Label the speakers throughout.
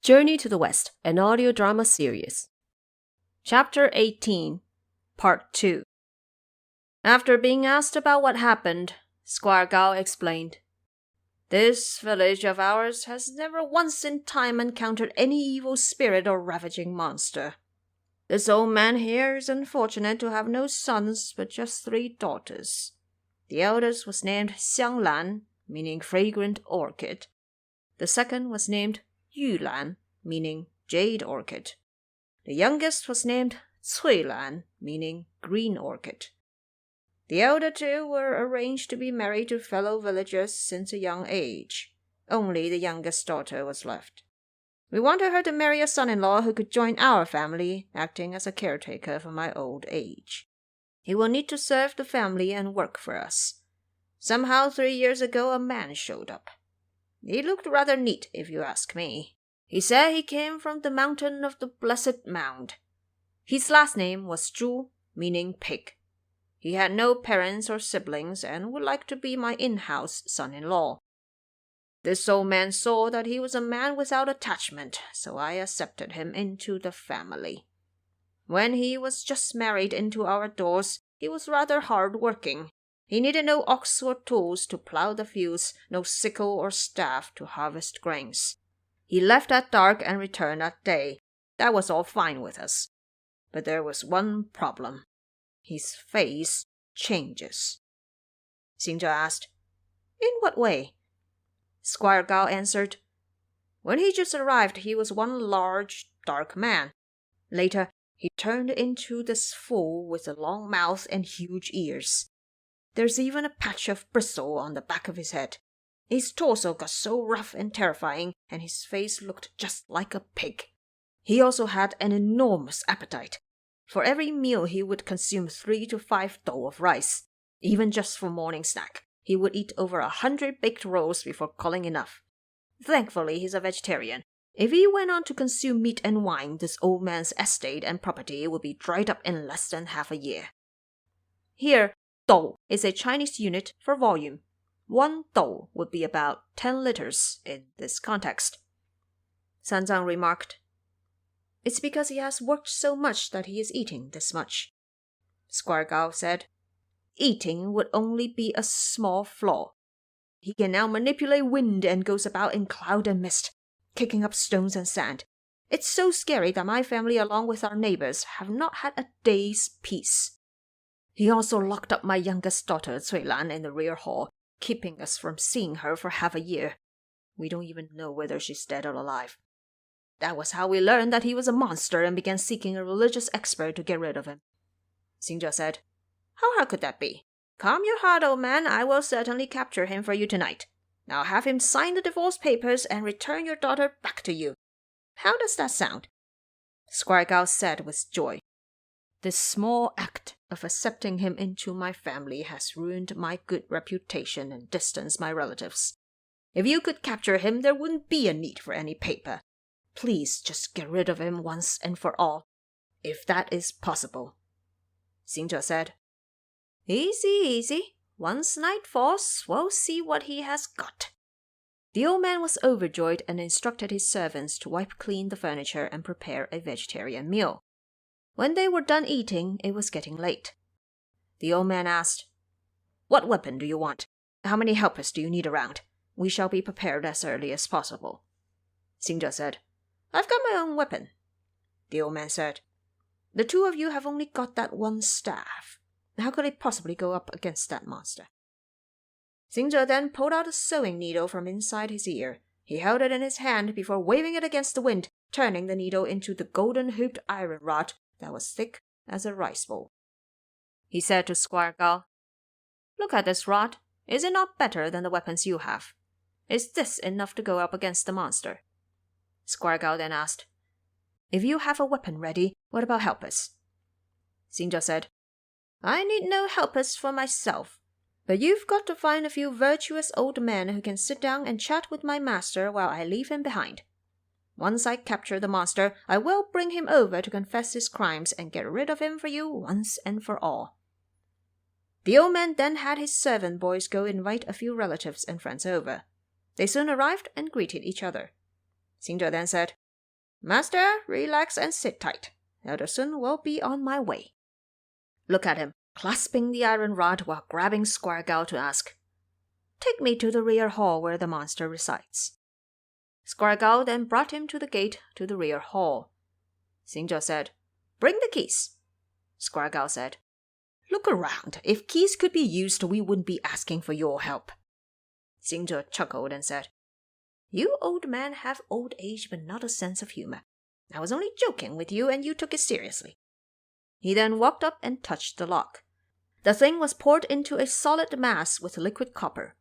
Speaker 1: Journey to the West, an audio drama series. Chapter 18, Part 2. After being asked about what happened, Squire Gao explained, "This village of ours has never once in time encountered any evil spirit or ravaging monster. This old man here is unfortunate to have no sons but just 3 daughters. The eldest was named Xianglan, meaning fragrant orchid. The second was named Yulan, meaning jade orchid. The youngest was named Cuilan, meaning green orchid. The elder 2 were arranged to be married to fellow villagers since a young age. Only the youngest daughter was left. We wanted her to marry a son-in-law who could join our family, acting as a caretaker for my old age. He will need to serve the family and work for us. Somehow 3 years ago a man showed up. He looked rather neat, if you ask me. He said he came from the mountain of the Blessed Mound. His last name was Zhu, meaning pig. He had no parents or siblings and would like to be my in-house son-in-law. This old man saw that he was a man without attachment, so I accepted him into the family. When he was just married into our doors, he was rather hard-working. He needed no ox or tools to plow the fields, no sickle or staff to harvest grains. He left at dark and returned at day. That was all fine with us. But there was one problem. His face changes." Xingzhe asked, "In what way?" Squire Gao answered, "When he just arrived, he was one large, dark man. Later, he turned into this fool with a long mouth and huge ears. There's even a patch of bristle on the back of his head. His torso got so rough and terrifying, and his face looked just like a pig. He also had an enormous appetite. For every meal he would consume 3 to 5 dou of rice. Even just for morning snack, he would eat over 100 baked rolls before calling enough. Thankfully, he's a vegetarian. If he went on to consume meat and wine, this old man's estate and property would be dried up in less than half a year." Here, dou is a Chinese unit for volume. 1 dou would be about 10 liters in this context. Sanzang remarked, "It's because he has worked so much that he is eating this much." Squire Gao said, "Eating would only be a small flaw. He can now manipulate wind and goes about in cloud and mist, kicking up stones and sand. It's so scary that my family, along with our neighbors, have not had a day's peace. He also locked up my youngest daughter, Cuilan, in the rear hall, keeping us from seeing her for half a year. We don't even know whether she's dead or alive. That was how we learned that he was a monster and began seeking a religious expert to get rid of him." Xingzhe said, "How hard could that be? Calm your heart, old man. I will certainly capture him for you tonight. Now have him sign the divorce papers and return your daughter back to you. How does that sound?" Squire Gao said with joy, "This small act of accepting him into my family has ruined my good reputation and distanced my relatives. If you could capture him, there wouldn't be a need for any paper. Please just get rid of him once and for all, if that is possible." Xingzhe said, "Easy, easy. Once night falls, we'll see what he has got." The old man was overjoyed and instructed his servants to wipe clean the furniture and prepare a vegetarian meal. When they were done eating, it was getting late. The old man asked, "What weapon do you want? How many helpers do you need around? We shall be prepared as early as possible." Xingzhe said, "I've got my own weapon." The old man said, "The 2 of you have only got that 1 staff. How could it possibly go up against that monster?" Xingzhe then pulled out a sewing needle from inside his ear. He held it in his hand before waving it against the wind, turning the needle into the golden-hooped iron rod that was thick as a rice bowl. He said to Squire Gao, "Look at this rod. Is it not better than the weapons you have? Is this enough to go up against the monster?" Squire Gao then asked, "If you have a weapon ready, what about helpers?" Xingzhe said, "I need no helpers for myself, but you've got to find a few virtuous old men who can sit down and chat with my master while I leave him behind. Once I capture the monster, I will bring him over to confess his crimes and get rid of him for you once and for all." The old man then had his servant boys go invite a few relatives and friends over. They soon arrived and greeted each other. Xingzhe then said, "Master, relax and sit tight. Elder Sun will be on my way." Look at him, clasping the iron rod while grabbing Squire Gao to ask, "Take me to the rear hall where the monster resides." Squire Gao then brought him to the gate to the rear hall. Xingzhe said, "Bring the keys." Squire Gao said, "Look around. If keys could be used, we wouldn't be asking for your help." Xingzhe chuckled and said, "You old men have old age but not a sense of humor. I was only joking with you and you took it seriously." He then walked up and touched the lock. The thing was poured into a solid mass with liquid copper.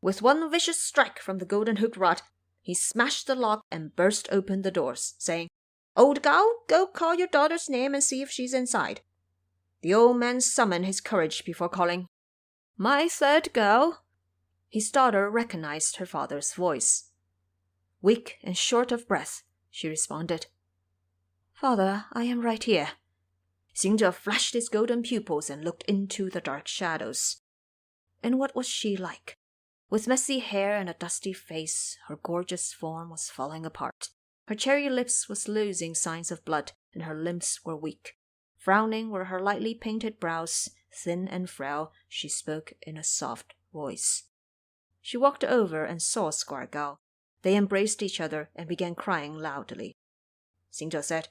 Speaker 1: With one vicious strike from the golden hooked rod, he smashed the lock and burst open the doors, saying, "Old Gao, go call your daughter's name and see if she's inside." The old man summoned his courage before calling, "My third girl." His daughter recognized her father's voice. Weak and short of breath, she responded, "Father, I am right here." Xingzhe flashed his golden pupils and looked into the dark shadows. And what was she like? With messy hair and a dusty face, her gorgeous form was falling apart. Her cherry lips was losing signs of blood, and her limbs were weak. Frowning were her lightly painted brows, thin and frail, she spoke in a soft voice. She walked over and saw Squire Gao. They embraced each other and began crying loudly. Xingzhe said,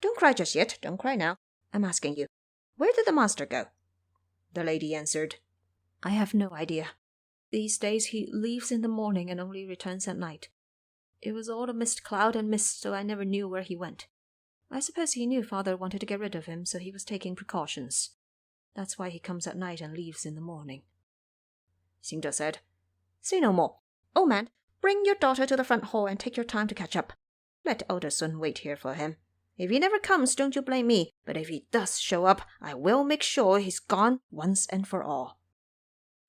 Speaker 1: "Don't cry just yet, don't cry now. I'm asking you, where did the monster go?" The lady answered, "I have no idea. These days he leaves in the morning and only returns at night. It was all a mist cloud and mist, so I never knew where he went. I suppose he knew father wanted to get rid of him, so he was taking precautions. That's why he comes at night and leaves in the morning." Xingzhe said, "Say no more. Old man, bring your daughter to the front hall and take your time to catch up. Let Elder Sun wait here for him. If he never comes, don't you blame me, but if he does show up, I will make sure he's gone once and for all."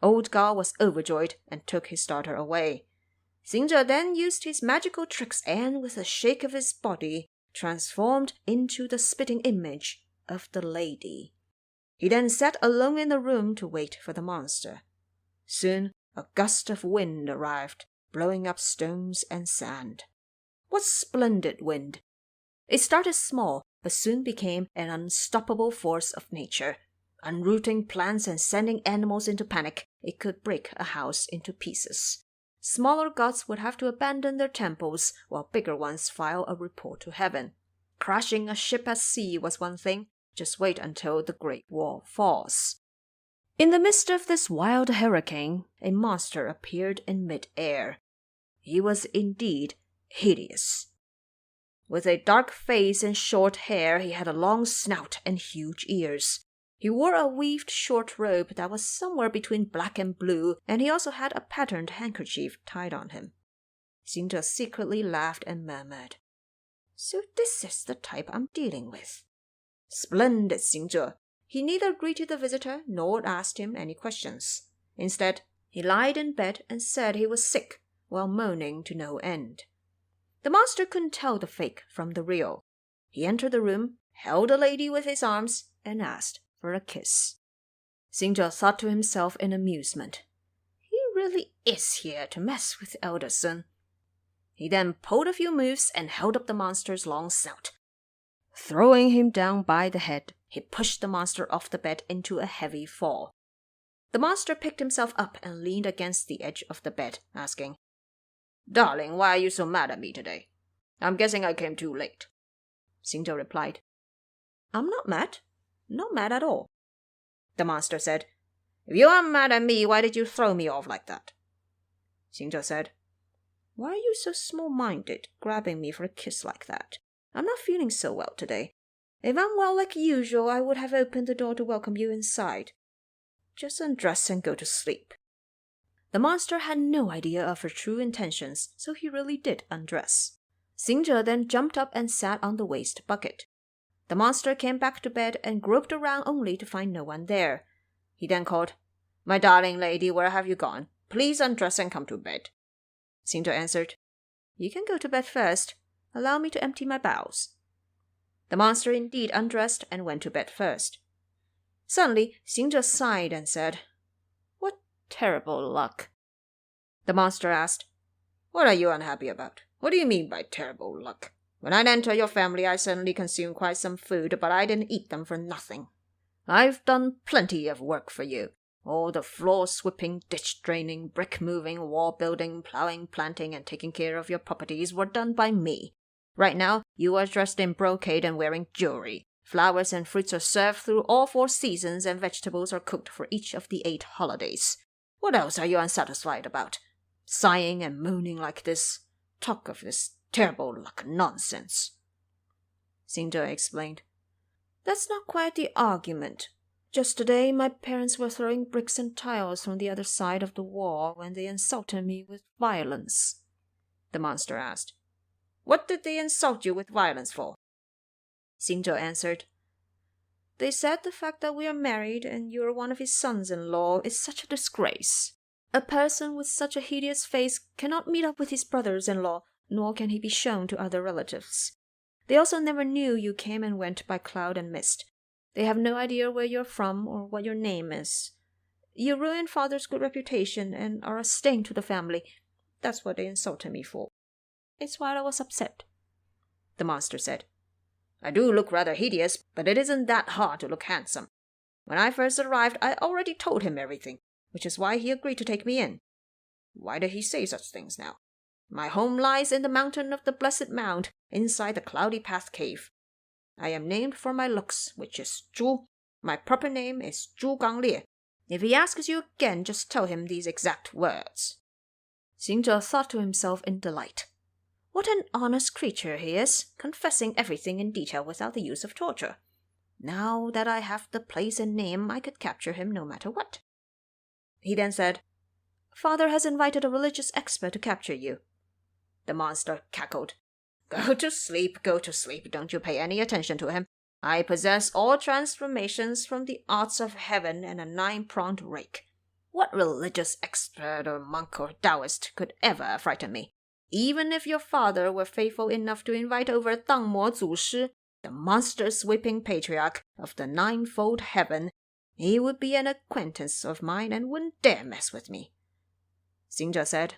Speaker 1: Old Gao was overjoyed and took his daughter away. Xingzhe then used his magical tricks and, with a shake of his body, transformed into the spitting image of the lady. He then sat alone in the room to wait for the monster. Soon a gust of wind arrived, blowing up stones and sand. What splendid wind! It started small, but soon became an unstoppable force of nature. Unrooting plants and sending animals into panic, it could break a house into pieces. Smaller gods would have to abandon their temples, while bigger ones file a report to heaven. Crashing a ship at sea was one thing, just wait until the Great Wall falls. In the midst of this wild hurricane, a monster appeared in mid-air. He was indeed hideous. With a dark face and short hair, he had a long snout and huge ears. He wore a weaved short robe that was somewhere between black and blue, and he also had a patterned handkerchief tied on him. Xingzhe secretly laughed and murmured, "So this is the type I'm dealing with." Splendid Xingzhe! He neither greeted the visitor nor asked him any questions. Instead, he lied in bed and said he was sick, while moaning to no end. The monster couldn't tell the fake from the real. He entered the room, held the lady with his arms, and asked for a kiss. Xingzhe thought to himself in amusement, "He really is here to mess with Elder Sun." He then pulled a few moves and held up the monster's long snout. Throwing him down by the head, he pushed the monster off the bed into a heavy fall. The monster picked himself up and leaned against the edge of the bed, asking, "Darling, why are you so mad at me today? I'm guessing I came too late." Xingzhe replied, "I'm not mad. Not mad at all." The monster said, "If you aren't mad at me, why did you throw me off like that?" Xingzhe said, "Why are you so small-minded, grabbing me for a kiss like that? I'm not feeling so well today. If I'm well like usual, I would have opened the door to welcome you inside. Just undress and go to sleep." The monster had no idea of her true intentions, so he really did undress. Xingzhe then jumped up and sat on the waste bucket. The monster came back to bed and groped around only to find no one there. He then called, "My darling lady, where have you gone? Please undress and come to bed." Xingzhe answered, "You can go to bed first. Allow me to empty my bowels." The monster indeed undressed and went to bed first. Suddenly, Xingzhe sighed and said, "What terrible luck." The monster asked, "What are you unhappy about? What do you mean by terrible luck? When I entered your family, I certainly consumed quite some food, but I didn't eat them for nothing. I've done plenty of work for you. All the floor sweeping, ditch draining, brick moving, wall building, plowing, planting, and taking care of your properties were done by me. Right now, you are dressed in brocade and wearing jewelry. Flowers and fruits are served through all 4 seasons, and vegetables are cooked for each of the 8 holidays. What else are you unsatisfied about? Sighing and moaning like this. Talk of this terrible luck nonsense." Xingzhe explained, "That's not quite the argument. Just today, my parents were throwing bricks and tiles from the other side of the wall when they insulted me with violence." The monster asked, "What did they insult you with violence for?" Xingzhe answered, "They said the fact that we are married and you are one of his sons-in-law is such a disgrace. A person with such a hideous face cannot meet up with his brothers-in-law, nor can he be shown to other relatives. They also never knew you came and went by cloud and mist. They have no idea where you're from or what your name is. You ruined father's good reputation and are a stain to the family. That's what they insulted me for. It's why I was upset." The monster said, "I do look rather hideous, but it isn't that hard to look handsome. When I first arrived, I already told him everything, which is why he agreed to take me in. Why did he say such things now? My home lies in the mountain of the Blessed Mound, inside the Cloudy Path Cave. I am named for my looks, which is Zhu. My proper name is Zhu Ganglie. If he asks you again, just tell him these exact words." Xingzhe thought to himself in delight, "What an honest creature he is, confessing everything in detail without the use of torture. Now that I have the place and name, I could capture him no matter what." He then said, "Father has invited a religious expert to capture you." The monster cackled, Go to sleep, don't you pay any attention to him. I possess all transformations from the arts of heaven and a 9-pronged rake. What religious expert or monk or Taoist could ever frighten me? Even if your father were faithful enough to invite over Dangmo Zushi, the monster-sweeping patriarch of the 9-fold heaven, he would be an acquaintance of mine and wouldn't dare mess with me." Xingzhe said,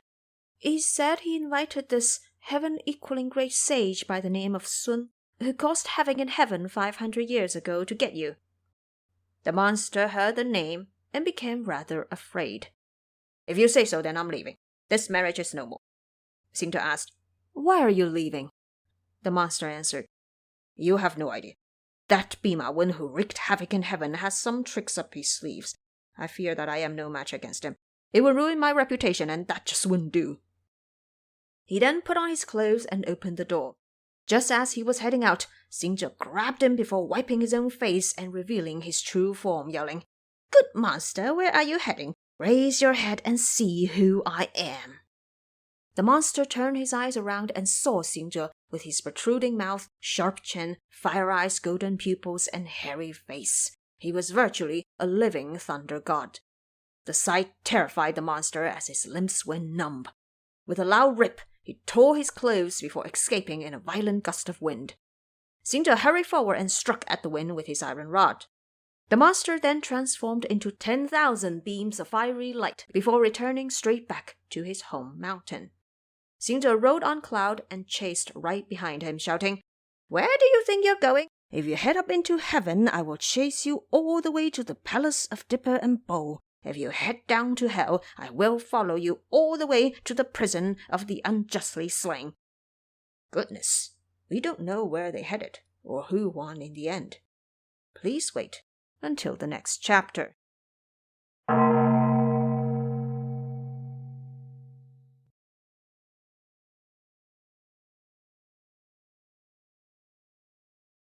Speaker 1: "He said he invited this heaven-equaling great sage by the name of Sun, who caused havoc in heaven 500 years ago to get you." The monster heard the name and became rather afraid. "If you say so, then I'm leaving. This marriage is no more." Xingzhe asked, "Why are you leaving?" The monster answered, "You have no idea. That Bima Wen who wreaked havoc in heaven has some tricks up his sleeves. I fear that I am no match against him. It will ruin my reputation, and that just wouldn't do." He then put on his clothes and opened the door. Just as he was heading out, Xingzhe grabbed him before wiping his own face and revealing his true form, yelling, "Good monster, where are you heading? Raise your head and see who I am." The monster turned his eyes around and saw Xingzhe with his protruding mouth, sharp chin, fire eyes, golden pupils, and hairy face. He was virtually a living thunder god. The sight terrified the monster as his limbs went numb. With a loud rip, he tore his clothes before escaping in a violent gust of wind. Xingzhe hurried forward and struck at the wind with his iron rod. The monster then transformed into 10,000 beams of fiery light before returning straight back to his home mountain. Xingzhe rode on cloud and chased right behind him, shouting, "Where do you think you're going? If you head up into heaven, I will chase you all the way to the palace of Dipper and Bow. If you head down to hell, I will follow you all the way to the prison of the unjustly slain." Goodness, we don't know where they headed or who won in the end. Please wait until the next chapter.